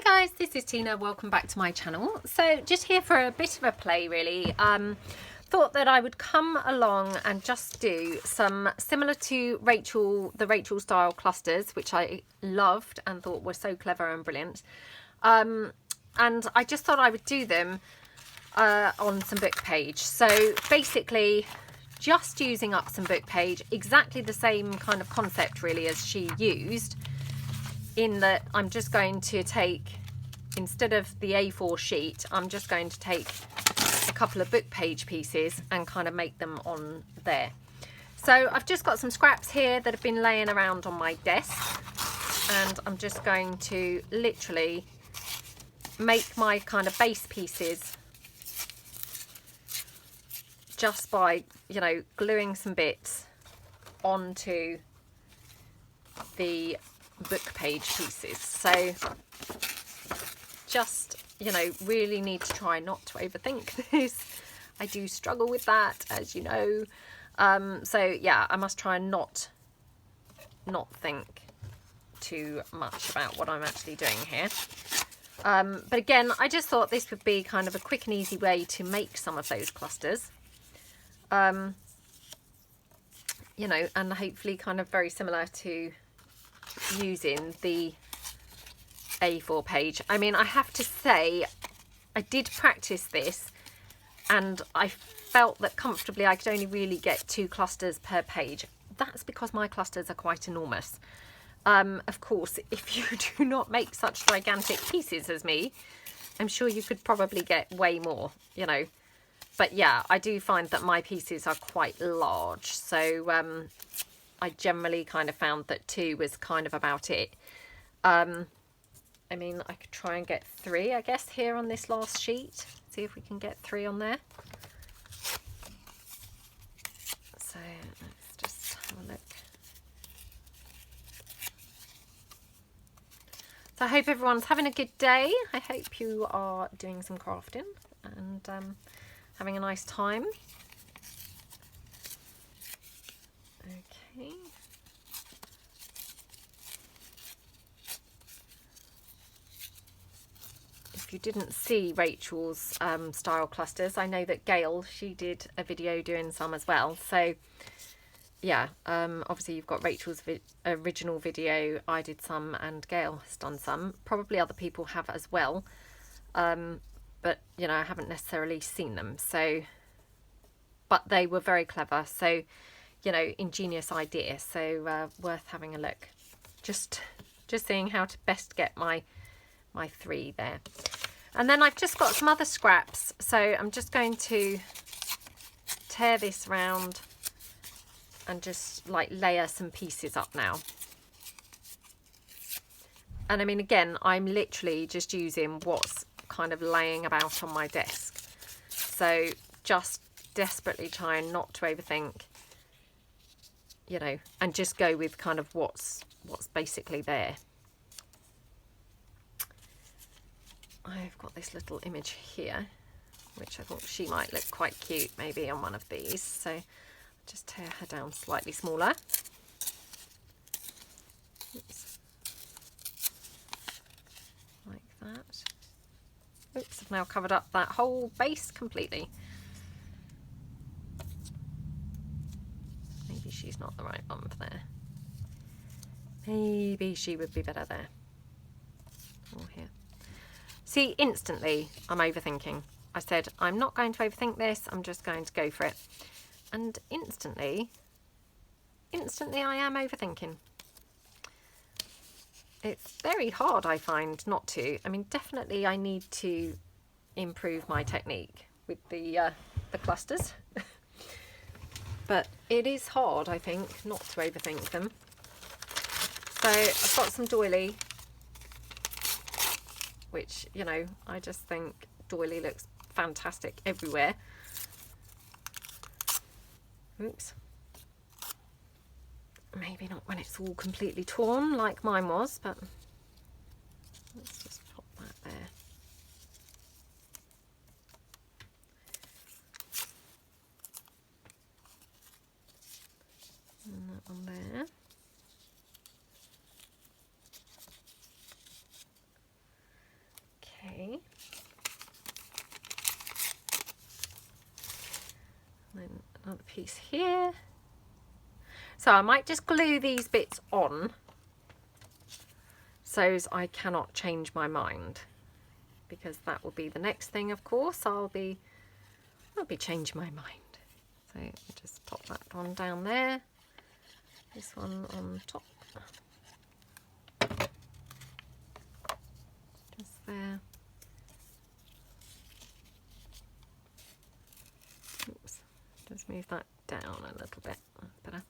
Hi guys, this is Tina. Welcome back to my channel. So just here for a bit of a play really. Thought that I would come along and just do some similar to the Rachel style clusters, which I loved and thought were so clever and brilliant. And I just thought I would do them on some book page. So basically just using up some book page, exactly the same kind of concept really as she used, in that I'm just going to take, instead of the A4 sheet, I'm just going to take a couple of book page pieces and kind of make them on there. So I've just got some scraps here that have been laying around on my desk, and I'm just going to literally make my kind of base pieces just by, you know, gluing some bits onto the book page pieces. So just, you know, really need to try not to overthink this. I do struggle with that, as you know. So yeah, I must try and not think too much about what I'm actually doing here. But again, I just thought this would be kind of a quick and easy way to make some of those clusters. You know, and hopefully kind of very similar to using the A4 page. I mean, I have to say, I did practice this and I felt that comfortably I could only really get 2 clusters per page. That's because my clusters are quite enormous. Of course, if you do not make such gigantic pieces as me, I'm sure you could probably get way more, you know. But yeah, I do find that my pieces are quite large. So I generally kind of found that 2 was kind of about it. I mean, I could try and get 3, I guess, here on this last sheet. See if we can get 3 on there. So let's just have a look. So I hope everyone's having a good day. I hope you are doing some crafting and having a nice time. Okay. If you didn't see Rachel's style clusters, I know that Gail, she did a video doing some as well. So yeah, obviously you've got Rachel's original video, I did some, and Gail has done some. Probably other people have as well. But you know, I haven't necessarily seen them. So, but they were very clever. So, you know, ingenious idea. So worth having a look. Just seeing how to best get my 3 there. And then I've just got some other scraps. So I'm just going to tear this round and just like layer some pieces up now. And I mean, again, I'm literally just using what's kind of laying about on my desk. So just desperately trying not to overthink, you know, and just go with kind of what's basically there. I've got this little image here, which I thought she might look quite cute maybe on one of these. So just tear her down slightly smaller. Oops. Like that. Oops, I've now covered up that whole base completely. Maybe she's not the right one for there. Maybe she would be better there. Or here. See, instantly I'm overthinking. I said, I'm not going to overthink this, I'm just going to go for it. And instantly I am overthinking. It's very hard, I find, not to. I mean, definitely I need to improve my technique with the clusters. But it is hard, I think, not to overthink them. So I've got some doily, which, you know, I just think doily looks fantastic everywhere. Oops. Maybe not when it's all completely torn like mine was, but let's just pop that there. And that one there. piece here. So I might just glue these bits on so I cannot change my mind, because that will be the next thing, of course. I'll be changing my mind. So just pop that one down there. This one on top. Just there. Oops. Just move that down a little bit. That's better.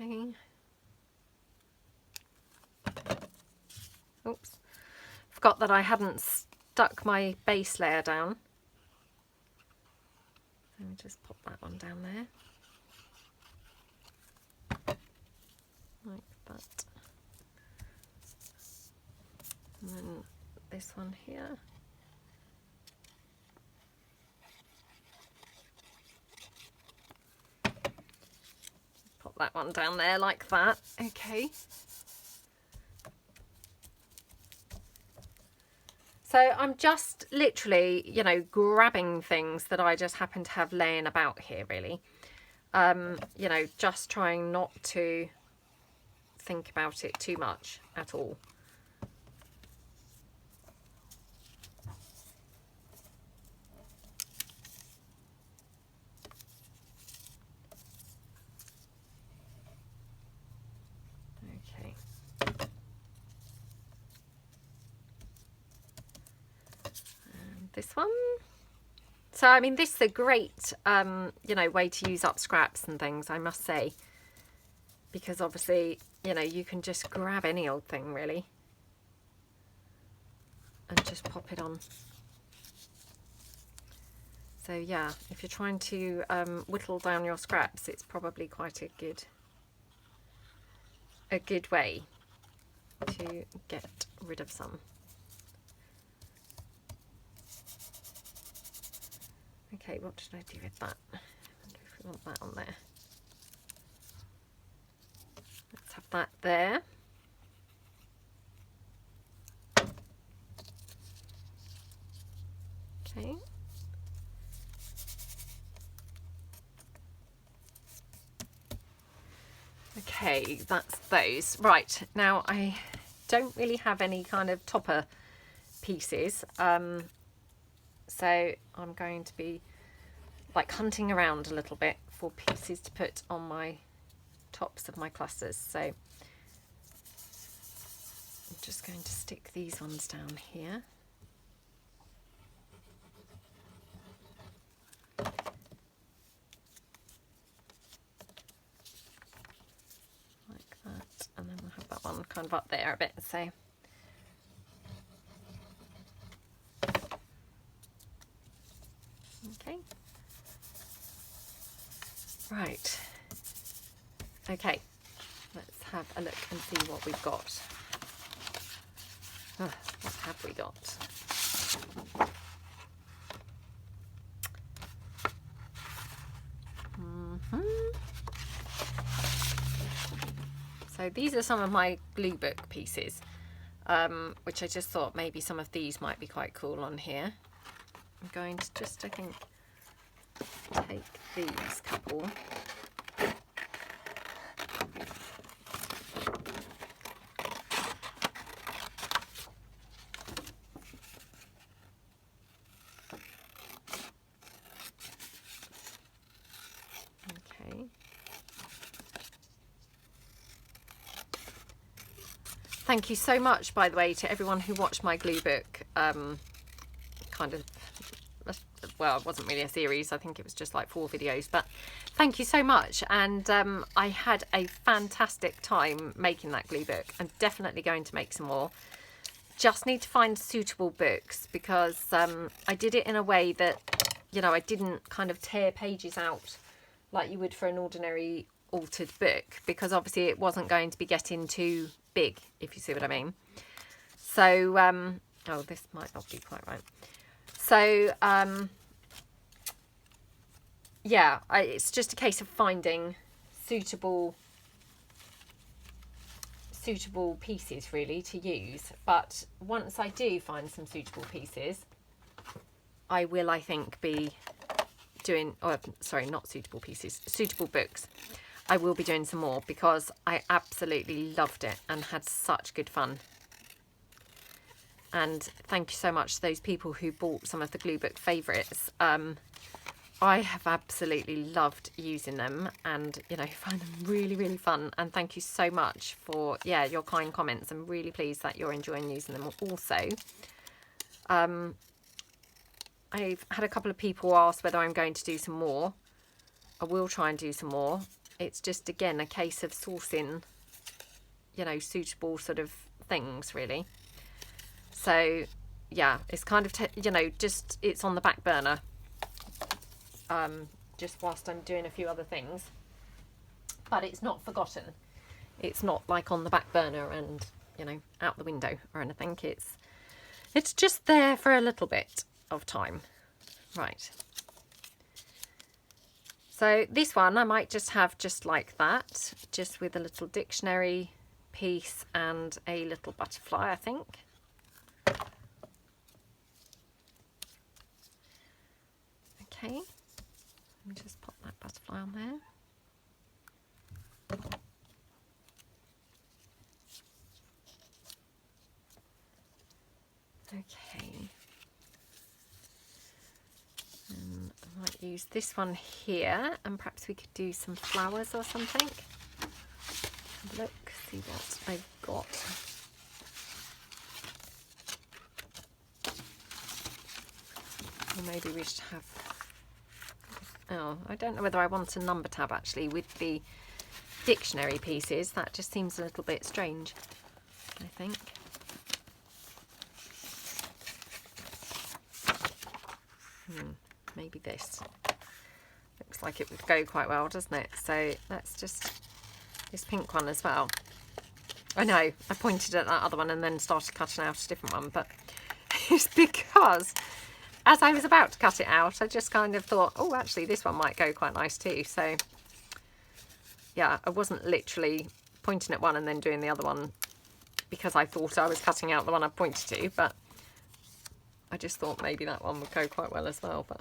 Okay. Oops. Forgot that I hadn't stuck my base layer down. Let me just pop that one down there. Like that. And then this one here. Pop that one down there like that. Okay. So I'm just literally, you know, grabbing things that I just happen to have laying about here, really. You know, just trying not to think about it too much at all. Okay. And this one. So, I mean, this is a great, you know, way to use up scraps and things, I must say. Because obviously, you know, you can just grab any old thing, really. And just pop it on. So, yeah, if you're trying to whittle down your scraps, it's probably quite a good way to get rid of some. Okay, what should I do with that? I wonder if we want that on there. Let's have that there. Okay. Okay, that's those. Right, now I don't really have any kind of topper pieces. So I'm going to be like hunting around a little bit for pieces to put on my tops of my clusters. So I'm just going to stick these ones down here. Like that. And then we'll have that one kind of up there a bit. So okay. Right. Okay. Let's have a look and see what we've got. What have we got? So these are some of my glue book pieces, which I just thought maybe some of these might be quite cool on here. I'm going to just, I think, take these couple. Okay. Thank you so much, by the way, to everyone who watched my glue book kind of, well, it wasn't really a series, I think it was just like 4 videos, but thank you so much. And I had a fantastic time making that glue book. I'm definitely going to make some more. Just need to find suitable books, because I did it in a way that, you know, I didn't kind of tear pages out like you would for an ordinary altered book, because obviously it wasn't going to be getting too big, if you see what I mean. So oh, this might not be quite right. So yeah, it's just a case of finding suitable suitable pieces really to use, but once I do find some suitable pieces, I will, I think, be doing, oh, sorry, not suitable pieces, suitable books. I will be doing some more because I absolutely loved it and had such good fun. And thank you so much to those people who bought some of the glue book favourites. I have absolutely loved using them and, you know, find them really, really fun. And thank you so much for, yeah, your kind comments. I'm really pleased that you're enjoying using them also. I've had a couple of people ask whether I'm going to do some more. I will try and do some more. It's just, again, a case of sourcing, you know, suitable sort of things, really. So, yeah, it's kind of, you know, just, it's on the back burner. Just whilst I'm doing a few other things. But it's not forgotten. It's not like on the back burner and, you know, out the window or anything. It's just there for a little bit of time. Right. So this one I might just have just like that, just with a little dictionary piece and a little butterfly, I think. Okay, let me just pop that butterfly on there. Okay. And I might use this one here, and perhaps we could do some flowers or something. Have a look, see what I've got. Or maybe we should have, oh, I don't know whether I want a number tab actually with the dictionary pieces. That just seems a little bit strange, I think. Maybe this. Looks like it would go quite well, doesn't it? So let's just, this pink one as well. I know, I pointed at that other one and then started cutting out a different one, but it's because as I was about to cut it out, I just kind of thought, oh, actually this one might go quite nice too. So yeah, I wasn't literally pointing at one and then doing the other one because I thought I was cutting out the one I pointed to, but I just thought maybe that one would go quite well as well. But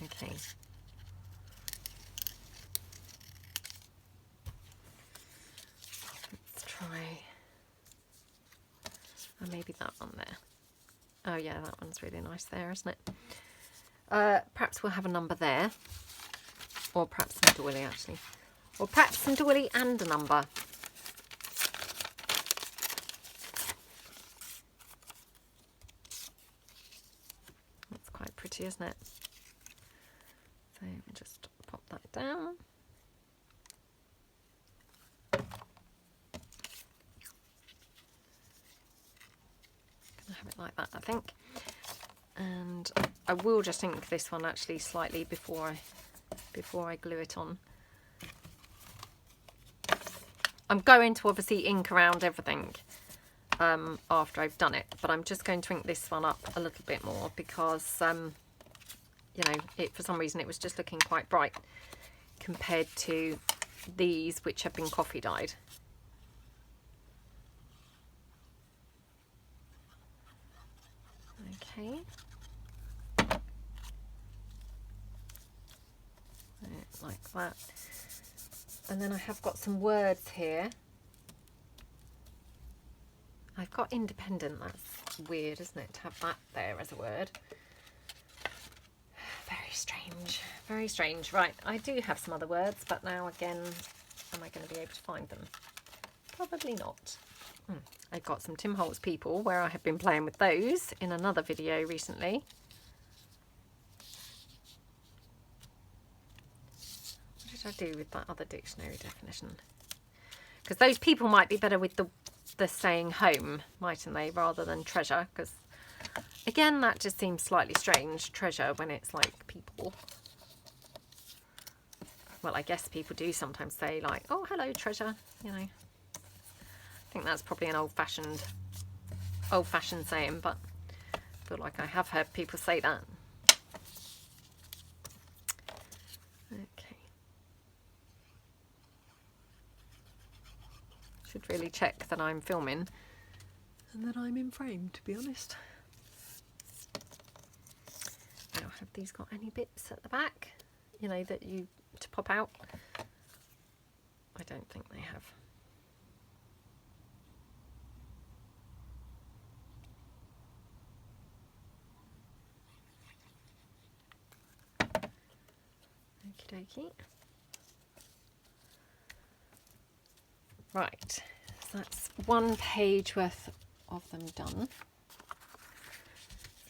okay. Let's try, oh, maybe that one there. Oh yeah, that one's really nice there, isn't it? Perhaps we'll have a number there, or perhaps some doily actually, or perhaps some doily and a number. That's quite pretty, isn't it? So let me just pop that down. Gonna have it like that, I think. And I will just ink this one actually slightly before I glue it on. I'm going to obviously ink around everything after I've done it, but I'm just going to ink this one up a little bit more because you know, for some reason it was just looking quite bright compared to these which have been coffee dyed. Okay. Like that. And then I have got some words here. I've got independent. That's weird, isn't it, to have that there as a word? Very strange. Very strange. Right, I do have some other words, but now again, am I going to be able to find them? Probably not. I've got some Tim Holtz people where I have been playing with those in another video recently. What did I do with that other dictionary definition? Because those people might be better with the saying home, mightn't they, rather than treasure? Because again, that just seems slightly strange, treasure, when it's like people. Well, I guess people do sometimes say like, oh, hello, treasure, you know. I think that's probably an old-fashioned old-fashioned saying, but I feel like I have heard people say that. Okay. Should really check that I'm filming and that I'm in frame, to be honest. Now, have these got any bits at the back, you know, that you to pop out? I don't think they have. Okie dokie. Right, so that's one page worth of them done.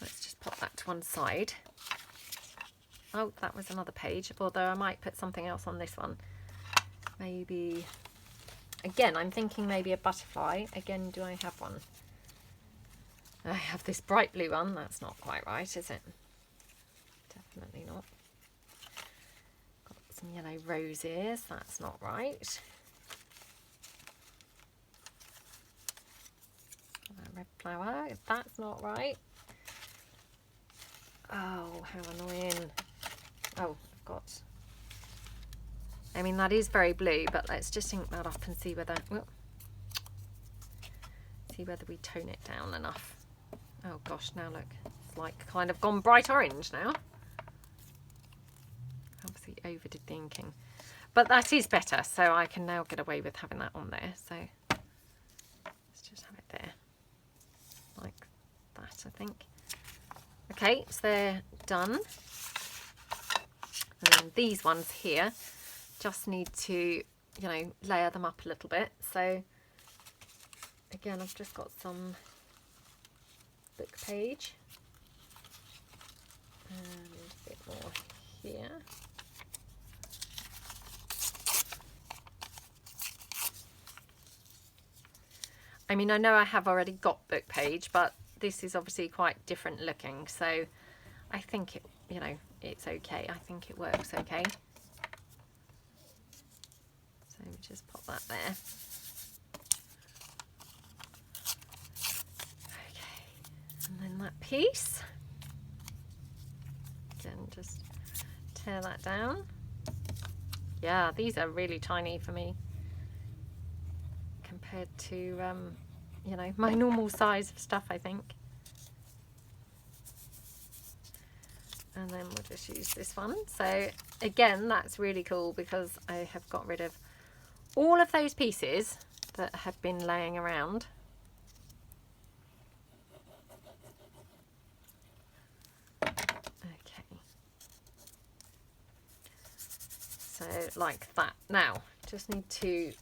Let's just pop that to one side. Oh, that was another page, although I might put something else on this one. Maybe, again, I'm thinking maybe a butterfly. Again, do I have one? I have this bright blue one. That's not quite right, is it? Definitely not. Got some yellow roses. That's not right. A red flower. That's not right. Oh, how annoying. Oh, I've got... I mean, that is very blue, but let's just ink that up and see whether... Well, see whether we tone it down enough. Oh gosh, now look. It's like kind of gone bright orange now. Obviously overdid the inking. But that is better, so I can now get away with having that on there. So let's just have it there. Like that, I think. Okay, so they're done. And then these ones here just need to, you know, layer them up a little bit. So again, I've just got some book page and a bit more here. I mean, I know I have already got book page, but this is obviously quite different looking, so I think it, you know, it's okay. I think it works okay. So we just pop that there. Okay, and then that piece. Again, just tear that down. Yeah, these are really tiny for me compared to, you know, my normal size of stuff, I think. And then we'll just use this one. So again, that's really cool because I have got rid of all of those pieces that have been laying around. Okay. So like that. Now, just need to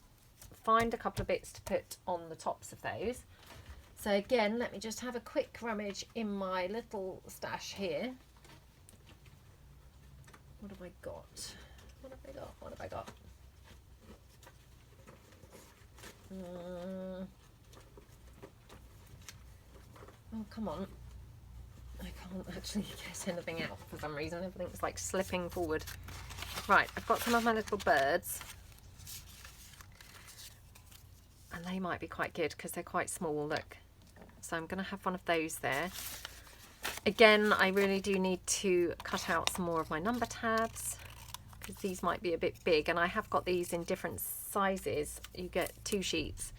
find a couple of bits to put on the tops of those. So again, let me just have a quick rummage in my little stash here. What have I got? What have I got? What have I got? Oh, come on. I can't actually get anything out for some reason. Everything's like slipping forward. Right, I've got some of my little birds. And they might be quite good because they're quite small, look. So I'm going to have one of those there. Again, I really do need to cut out some more of my number tabs because these might be a bit big, and I have got these in different sizes. You get two sheets.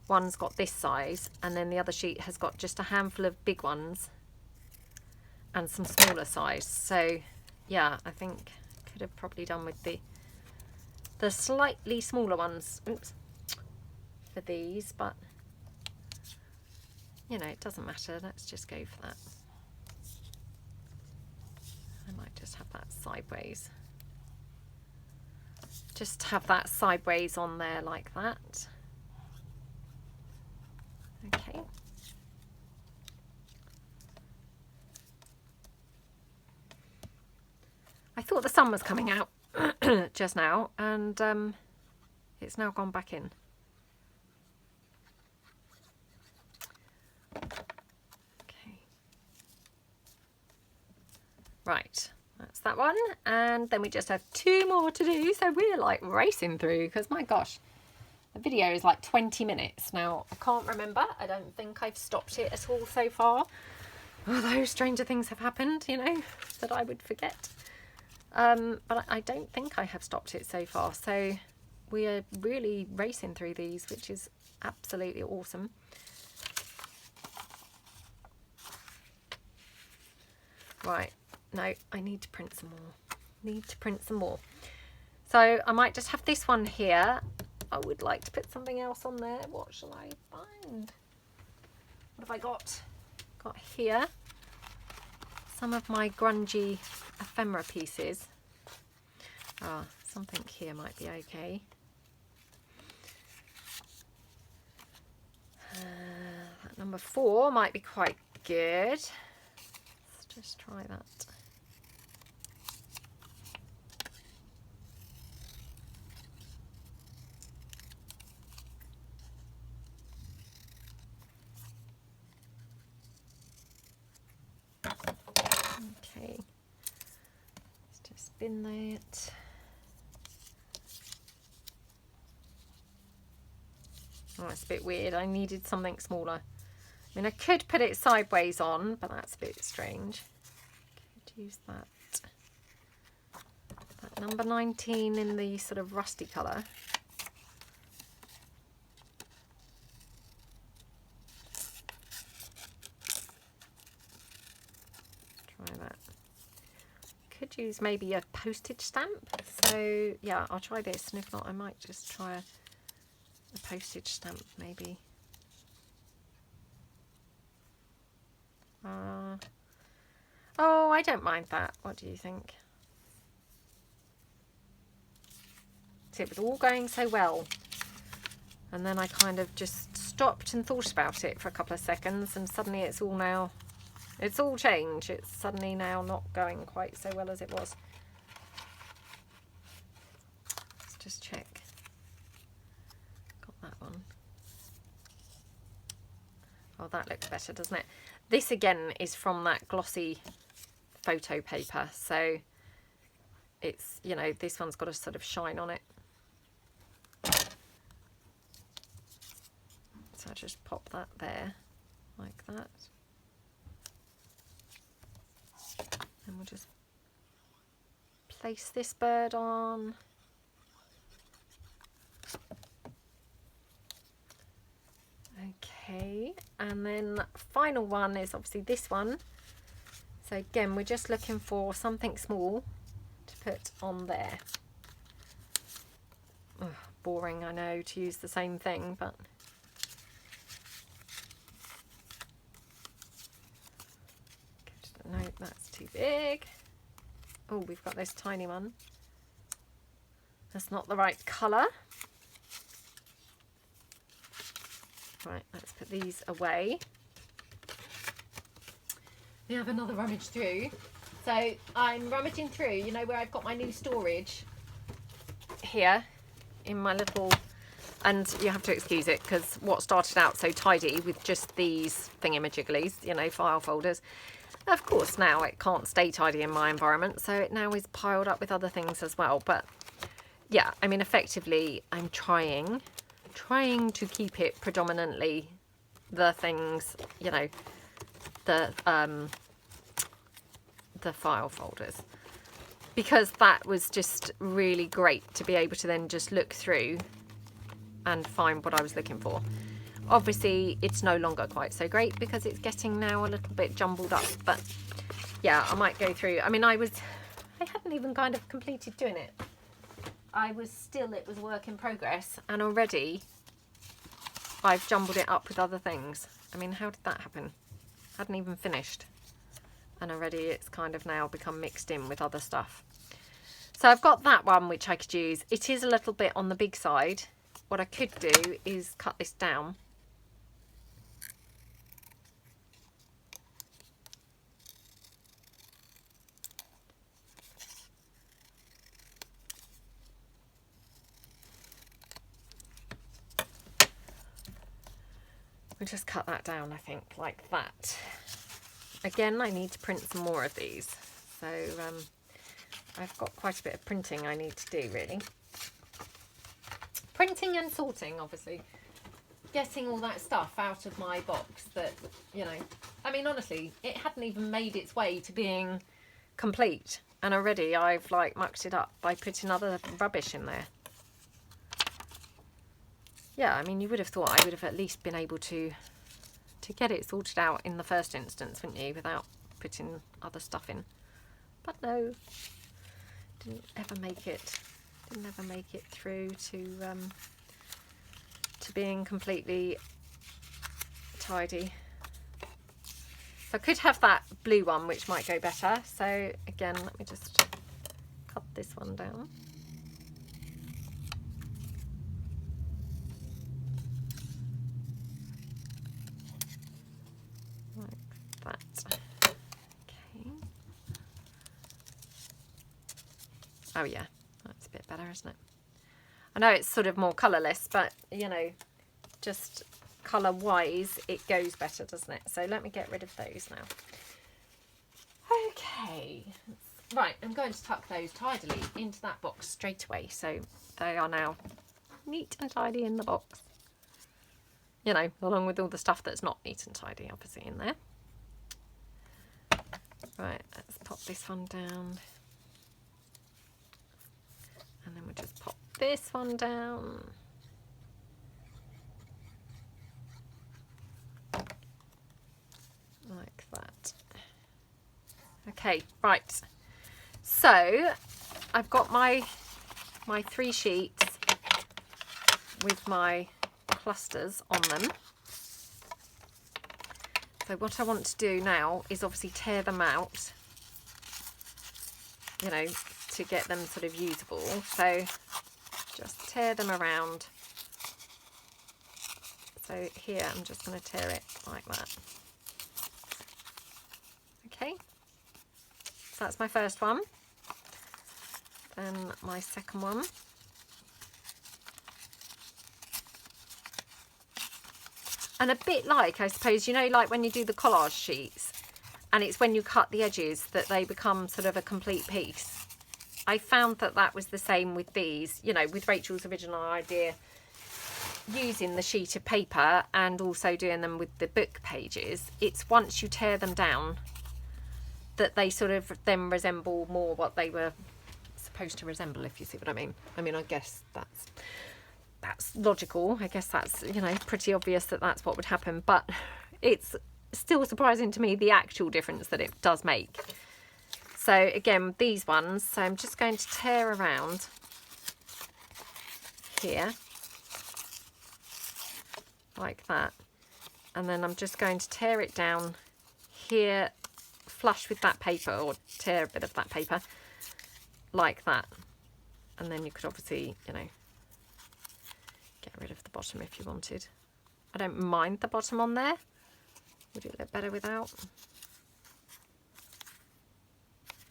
One's got this size, and then the other sheet has got just a handful of big ones and some smaller size. So yeah, I think I could have probably done with the slightly smaller ones. Oops. For these, but you know, it doesn't matter. Let's just go for that. I might just have that sideways. Just have that sideways on there like that. Okay. I thought the sun was coming out just now, and it's now gone back in. Right, that's that one, and then we just have two more to do, so we're like racing through because my gosh, The video is like 20 minutes. Now, I can't remember. I don't think I've stopped it at all so far. Although stranger things have happened, you know, that I would forget. But I don't think I have stopped it so far. So we are really racing through these, which is absolutely awesome. Right, no, I need to print some more. So I might just have this one here. I would like to put something else on there. What shall I find? What have I got? Got here some of my grungy ephemera pieces. Something here might be okay. That number 4 might be quite good. Let's just try that. Okay, let's just spin that. Oh, it's a bit weird. I needed something smaller. I mean, I could put it sideways on, but that's a bit strange. Could use that. That number 19 in the sort of rusty colour. Try that. Could use maybe a postage stamp. So yeah, I'll try this, and if not, I might just try a postage stamp maybe. Oh, I don't mind that. What do you think? See, it was all going so well, and then I kind of just stopped and thought about it for a couple of seconds, and suddenly it's all changed. It's suddenly now not going quite so well as it was. Let's just check. Got that one. Oh, that looks better, doesn't it? This again is from that glossy photo paper, so it's, you know, this one's got a sort of shine on it. So I just pop that there like that, and we'll just place this bird on. Okay, and then final one is obviously this one. So again, we're just looking for something small to put on there. Ugh, boring, I know, to use the same thing, but no, that's too big. Oh, we've got this tiny one. That's not the right colour. Right, let's put these away. We have another rummage through. So I'm rummaging through, you know, where I've got my new storage here in my little, and you have to excuse it because what started out so tidy with just these thingamajigglies, you know, file folders, of course now it can't stay tidy in my environment, so it now is piled up with other things as well. But yeah, I mean, effectively I'm trying to keep it predominantly the things, you know, the file folders, because that was just really great to be able to then just look through and find what I was looking for. Obviously it's no longer quite so great because it's getting now a little bit jumbled up, but yeah, I might go through. I mean, I hadn't even kind of completed doing it. It was a work in progress, and already I've jumbled it up with other things. I mean, how did that happen? Hadn't even finished, and already it's kind of now become mixed in with other stuff. So I've got that one which I could use. It is a little bit on the big side. What I could do is cut this down. We'll just cut that down, I think, like that. Again, I need to print some more of these. So I've got quite a bit of printing I need to do, really. Printing and sorting, obviously. Getting all that stuff out of my box that, you know, I mean, honestly, it hadn't even made its way to being complete. And already I've, like, mucked it up by putting other rubbish in there. Yeah, I mean, you would have thought I would have at least been able to get it sorted out in the first instance, wouldn't you, without putting other stuff in. But no, didn't ever make it through to being completely tidy. So I could have that blue one, which might go better. So again, let me just cut this one down. Like that. Okay. Oh yeah, that's a bit better, isn't it? I know it's sort of more colourless, but, you know, just colour-wise, it goes better, doesn't it? So let me get rid of those now. Okay. Right, I'm going to tuck those tidily into that box straight away. So they are now neat and tidy in the box. You know, along with all the stuff that's not neat and tidy, obviously, in there. Right, let's pop this one down. And then we'll just pop this one down. Like that. Okay, right. So I've got my 3 sheets with my clusters on them. So what I want to do now is obviously tear them out, you know, to get them sort of usable. So just tear them around. So here I'm just going to tear it like that. Okay, so that's my first one. Then my second one. And a bit like, I suppose, you know, like when you do the collage sheets, and it's when you cut the edges that they become sort of a complete piece. I found that that was the same with these, you know, with Rachel's original idea, using the sheet of paper and also doing them with the book pages. It's once you tear them down that they sort of then resemble more what they were supposed to resemble, if you see what I mean. I mean, I guess that's logical. I guess that's, you know, pretty obvious that that's what would happen, but it's still surprising to me the actual difference that it does make. So again, these ones, so I'm just going to tear around here like that, and then I'm just going to tear it down here flush with that paper, or tear a bit of that paper like that, and then you could obviously, you know, get rid of the bottom if you wanted. I don't mind the bottom on there. Would it look better without?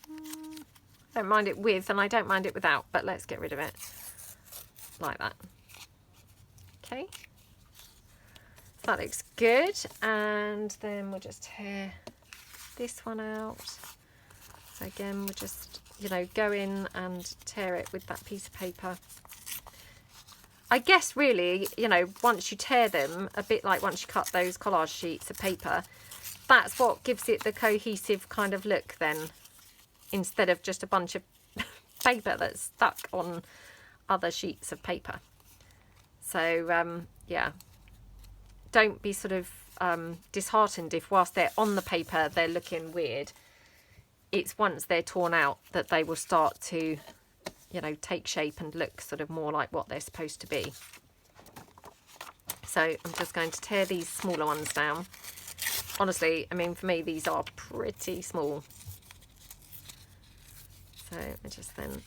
I don't mind it with, and I don't mind it without, but let's get rid of it like that. Okay, so that looks good. And then we'll just tear this one out. So again, we'll just, you know, go in and tear it with that piece of paper. I guess really, you know, once you tear them, a bit like once you cut those collage sheets of paper, that's what gives it the cohesive kind of look then, instead of just a bunch of paper that's stuck on other sheets of paper. So yeah, don't be sort of disheartened if whilst they're on the paper they're looking weird. It's once they're torn out that they will start to, you know, take shape and look sort of more like what they're supposed to be. So I'm just going to tear these smaller ones down. Honestly, I mean, for me, these are pretty small. So I just then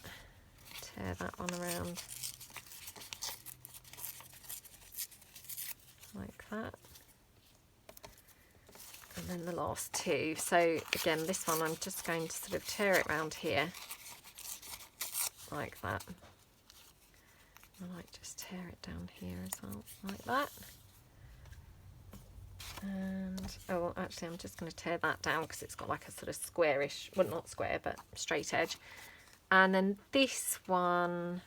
tear that one around like that. And then the last two. So again, this one I'm just going to sort of tear it around here like that. I might just tear it down here as well, like that. And oh, actually, I'm just going to tear that down because it's got like a sort of squarish, well, not square, but straight edge. And then this one,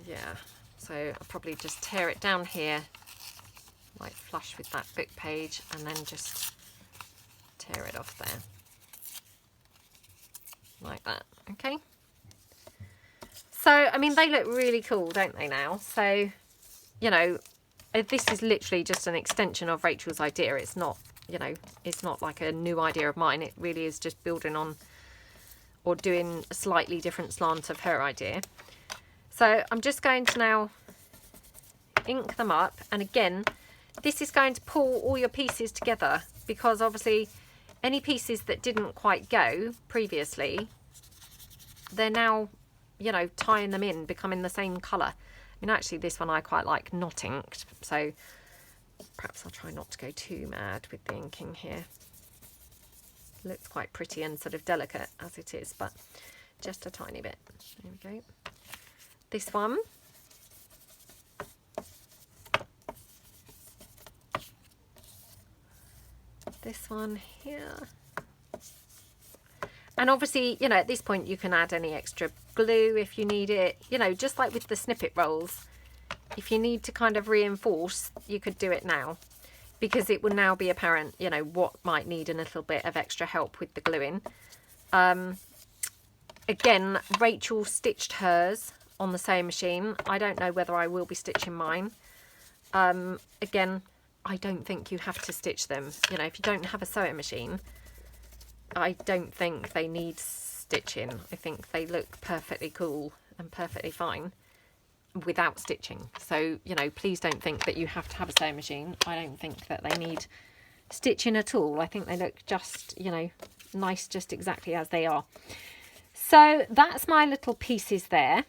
yeah, so I'll probably just tear it down here, like flush with that book page, and then just tear it off there, like that. Okay. So, I mean, they look really cool, don't they now? So, you know, this is literally just an extension of Rachel's idea. It's not, you know, it's not like a new idea of mine. It really is just building on or doing a slightly different slant of her idea. So I'm just going to now ink them up. And again, this is going to pull all your pieces together, because obviously any pieces that didn't quite go previously, they're now, you know, tying them in, becoming the same colour. I mean, actually this one I quite like not inked, so perhaps I'll try not to go too mad with the inking here. Looks quite pretty and sort of delicate as it is, but just a tiny bit. There we go. This one. This one here. And obviously, you know, at this point you can add any extra glue if you need it. You know, just like with the snippet rolls, if you need to kind of reinforce, you could do it now, because it will now be apparent, you know, what might need a little bit of extra help with the gluing. Again, Rachel stitched hers on the sewing machine. I don't know whether I will be stitching mine. Again, I don't think you have to stitch them. You know, if you don't have a sewing machine, I don't think they need stitching. I think they look perfectly cool and perfectly fine without stitching. So, you know, please don't think that you have to have a sewing machine. I don't think that they need stitching at all. I think they look just, you know, nice just exactly as they are. So that's my little pieces there.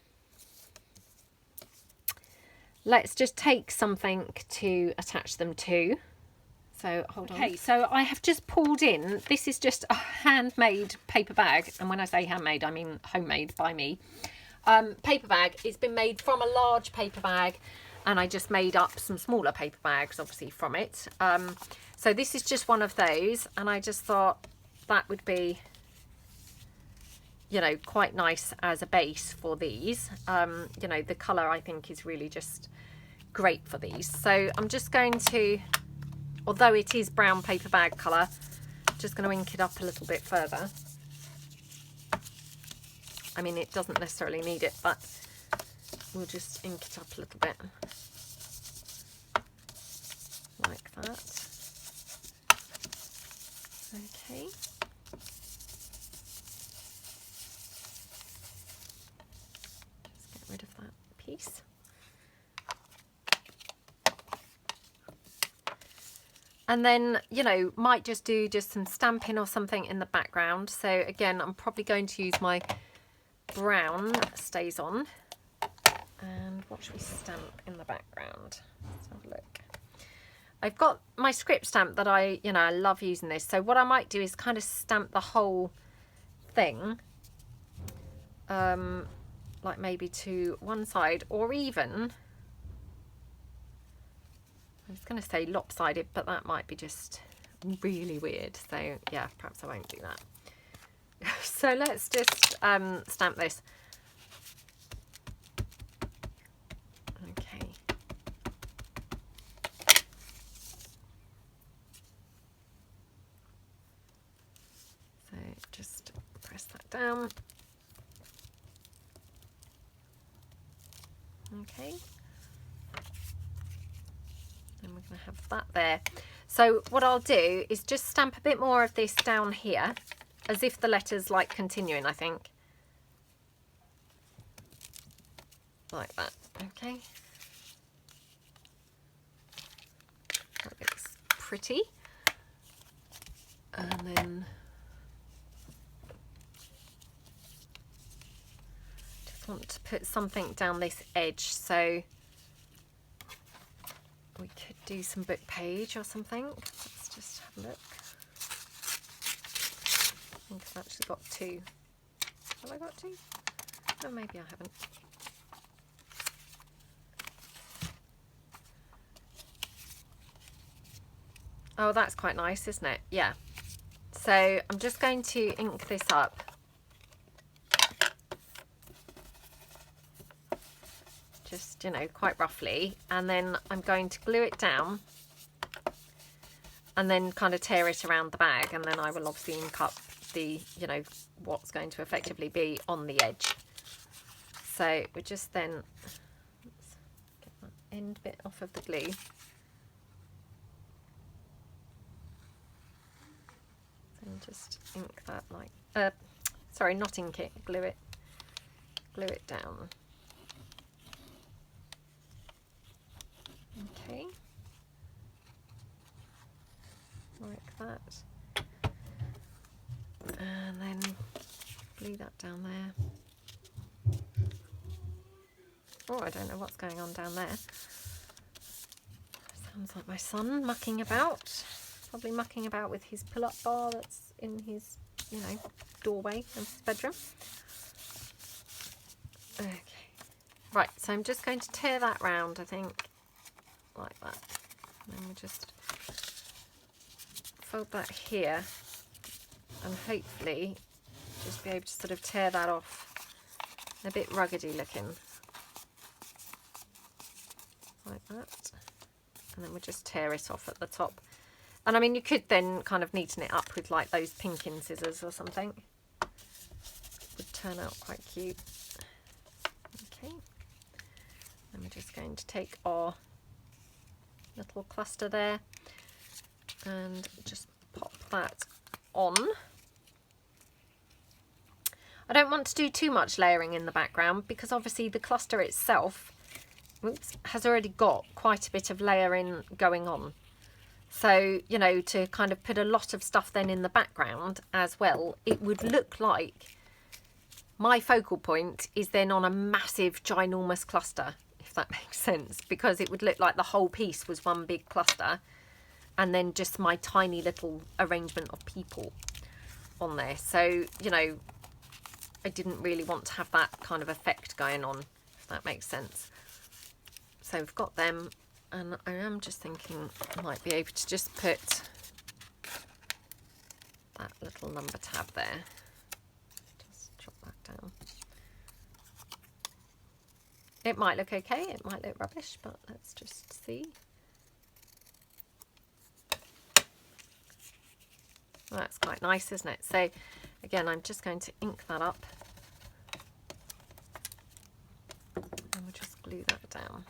Let's just take something to attach them to. So hold on. Okay, so I have just pulled in, this is just a handmade paper bag, and when I say handmade I mean homemade by me. Paper bag. It's been made from a large paper bag, and I just made up some smaller paper bags obviously from it. So this is just one of those, and I just thought that would be, you know, quite nice as a base for these. You know, the colour I think is really just great for these. So I'm just going to, although it is brown paper bag colour, just going to ink it up a little bit further. I mean, it doesn't necessarily need it, but we'll just ink it up a little bit. Like that. Okay. Just get rid of that piece. And then, you know, might just do just some stamping or something in the background. So again, I'm probably going to use my brown stays on. And what should we stamp in the background? Let's have a look. I've got my script stamp that I love using this. So what I might do is kind of stamp the whole thing, like maybe to one side, or even, I was going to say lopsided, but that might be just really weird. So yeah, perhaps I won't do that. So let's just stamp this. Okay. So just press that down. Okay. And we're going to have that there. So what I'll do is just stamp a bit more of this down here, as if the letter's like continuing, I think. Like that, okay. That looks pretty. And then just want to put something down this edge, so we could do some book page or something. Let's just have a look. I think I've actually got two. Have I got two? Oh, maybe I haven't. Oh, that's quite nice, isn't it? Yeah. So I'm just going to ink this up. just, you know, quite roughly, and then I'm going to glue it down and then kind of tear it around the bag, and then I will obviously ink up the, you know, what's going to effectively be on the edge. So we just then, let's get that end bit off of the glue. And just ink that like, sorry, not ink it, glue it down. Okay, like that, and then glue that down there. Oh, I don't know what's going on down there. Sounds like my son mucking about. Probably mucking about with his pull-up bar that's in his, you know, doorway of his bedroom. Okay, right, so I'm just going to tear that round, I think, like that. And then we'll just fold that here and hopefully just be able to sort of tear that off. A bit ruggedy looking. Like that. And then we'll just tear it off at the top. And I mean, you could then kind of neaten it up with like those pinking scissors or something. Would turn out quite cute. Okay. And we're just going to take our little cluster there and just pop that on. I don't want to do too much layering in the background because obviously the cluster itself, oops, has already got quite a bit of layering going on. So, you know, to kind of put a lot of stuff then in the background as well, it would look like my focal point is then on a massive, ginormous cluster, if that makes sense, because it would look like the whole piece was one big cluster and then just my tiny little arrangement of people on there. So, you know, I didn't really want to have that kind of effect going on, if that makes sense. So we've got them. And I am just thinking I might be able to just put that little number tab there. Just drop that down. It might look okay, it might look rubbish, but let's just see. Well, that's quite nice, isn't it? So again, I'm just going to ink that up. And we'll just glue that down.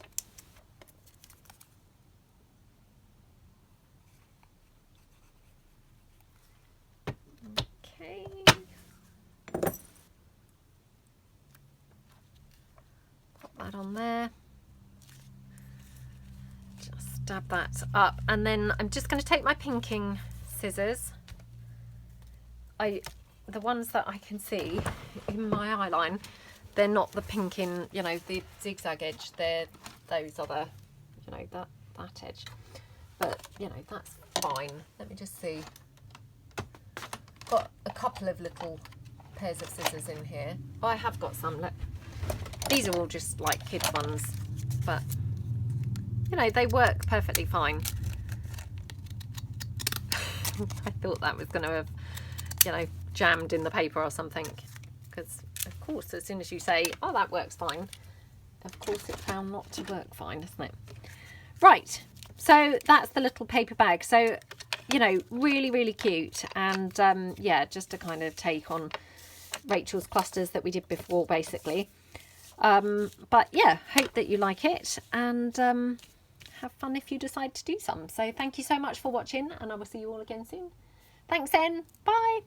On there, just dab that up, and then I'm just going to take my pinking scissors. The ones that I can see in my eye line, they're not the pinking, you know, the zigzag edge, they're those other, you know, that edge, but you know, that's fine. Let me just see, got a couple of little pairs of scissors in here. I have got some, look. These are all just like kids ones, but you know, they work perfectly fine. I thought that was going to have, you know, jammed in the paper or something, because of course as soon as you say, oh, that works fine, of course it found not to work fine, isn't it? Right, so that's the little paper bag. So, you know, really, really cute, and yeah, just a kind of take on Rachel's clusters that we did before, basically. But yeah, hope that you like it, and have fun if you decide to do some. So thank you so much for watching, and I will see you all again soon. Thanks then, bye.